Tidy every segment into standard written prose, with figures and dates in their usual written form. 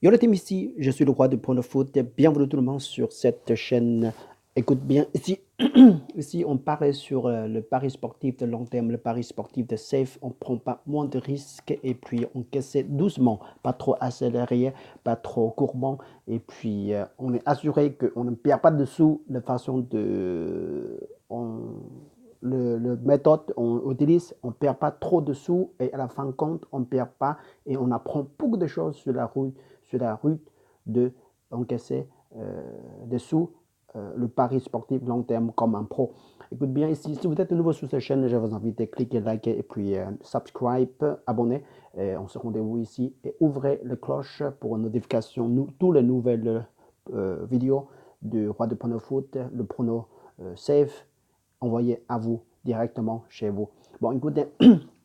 Yo la team, ici, je suis le roi de Point de Foot. Bienvenue tout le monde sur cette chaîne. Écoute bien, ici on parle sur le pari sportif de long terme, le pari sportif de safe. On prend pas moins de risques et puis on casse doucement, pas trop accéléré, pas trop courbant. Et puis on est assuré qu'on ne perd pas de sous de façon de... le méthode on utilise, on ne perd pas trop de sous et à la fin de compte, on ne perd pas et on apprend beaucoup de choses sur la route de encaisser des sous, le pari sportif long terme comme un pro. Écoute bien ici, si vous êtes nouveau sur cette chaîne, je vous invite à cliquer, liker et puis subscribe, abonner. Et on se rendez-vous ici et ouvrez la cloche pour une notification, toutes les nouvelles vidéos du roi de prono foot, le prono safe, envoyé à vous directement chez vous. Bon, écoutez,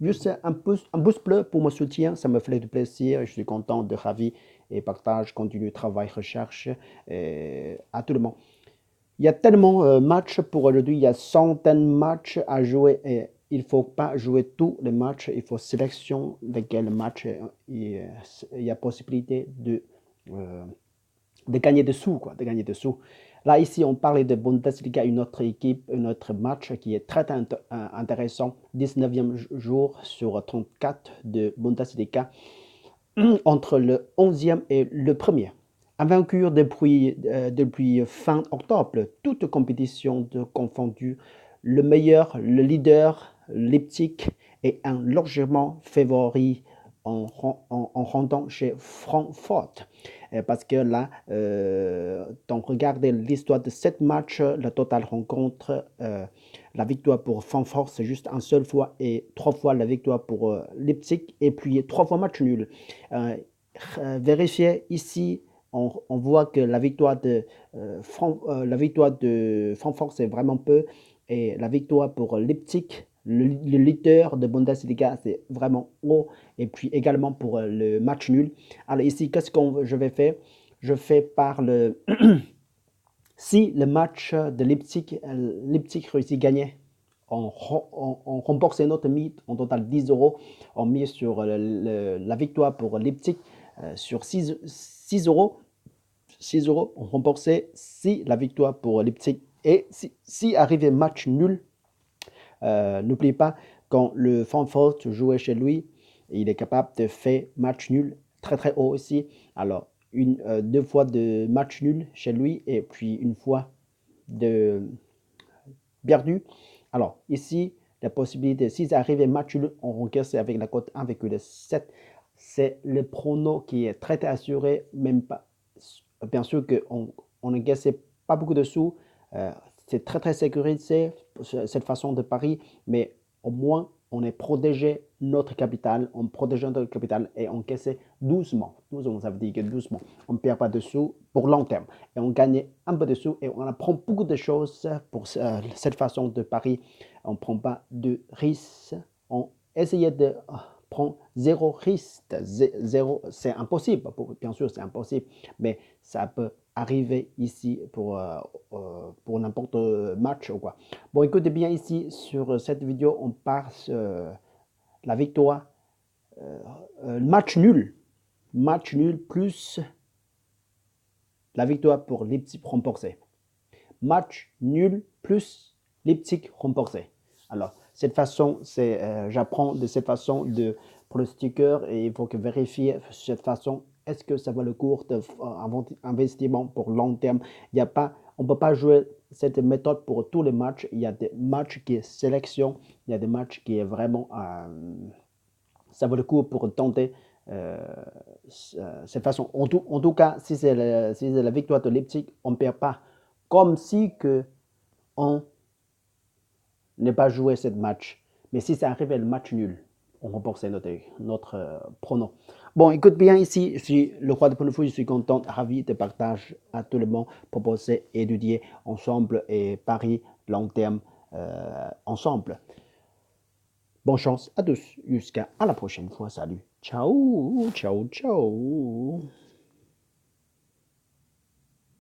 juste un pouce bleu pour mon soutien, ça me fait du plaisir, je suis content, ravi et partage, continue, travail, recherche à tout le monde. Il y a tellement de matchs pour aujourd'hui, il y a centaines de matchs à jouer et il ne faut pas jouer tous les matchs, il faut sélectionner lesquels matchs il y a possibilité de gagner des sous, quoi, de gagner des sous. Là, ici, on parle de Bundesliga, une autre équipe, un autre match qui est très intéressant. 19e jour sur 34 de Bundesliga entre le 11e et le 1er. Invaincu depuis fin octobre, toute compétition confondue, le meilleur, le leader, Leipzig est un largement favori en rendant chez Francfort. Parce que là, donc regardez l'histoire de 7 matchs, la totale rencontre, la victoire pour Francfort, c'est juste une seule fois et 3 fois la victoire pour Leipzig et puis 3 fois match nul. Vérifiez ici, on voit que la victoire de Francfort, c'est vraiment peu et la victoire pour Leipzig, le leader de Bundesliga, c'est vraiment haut. Et puis également pour le match nul. Alors ici, qu'est-ce que je vais faire? Je fais par le... si le match de Leipzig réussit à gagner, on rembourse notre mise en total 10 €. On met sur la victoire pour Leipzig sur 6 €. 6 €, on remboursait si la victoire pour Leipzig. Et si arrivait match nul, n'oubliez pas, quand le Francfort jouait chez lui, il est capable de faire match nul très très haut aussi. Alors, deux fois de match nul chez lui et puis une fois de perdu. Alors, ici, la possibilité, si ça arrive match nul, on encaisse avec la cote 1,7. C'est le prono qui est très assuré, même pas. Bien sûr qu'on n'encaisse pas beaucoup de sous. C'est très très sécurisé cette façon de pari, mais au moins on est protégé notre capital, on protège notre capital et on caisse doucement. Doucement, ça veut dire que doucement, on ne perd pas de sous pour long terme et on gagne un peu de sous et on apprend beaucoup de choses pour cette façon de pari. On ne prend pas de risques, on essaye de prendre zéro risque. Zéro, c'est impossible, bien sûr c'est impossible, mais ça peut arriver ici pour n'importe match ou quoi. Bon, écoutez bien ici sur cette vidéo, on part la victoire, match nul plus la victoire pour Leipzig remboursé. Match nul plus Leipzig remboursé. Alors, cette façon, j'apprends de cette façon pour le sticker et il faut que vérifier cette façon. Est-ce que ça vaut le coup d'investissement pour long terme? On ne peut pas jouer cette méthode pour tous les matchs. Il y a des matchs qui est sélection, il y a des matchs qui est vraiment, ça vaut le coup pour tenter cette façon. En tout cas, si c'est la victoire de Leipzig, on ne perd pas. Comme si on n'est pas joué ce match. Mais si ça arrive le match nul, on remporte notre pronom. Bon, écoute bien ici, je suis le roi de Point de Foot, je suis content, ravi de partager à tout le monde, proposer, étudier ensemble et parier long terme ensemble. Bonne chance à tous, jusqu'à la prochaine fois, salut, ciao, ciao, ciao.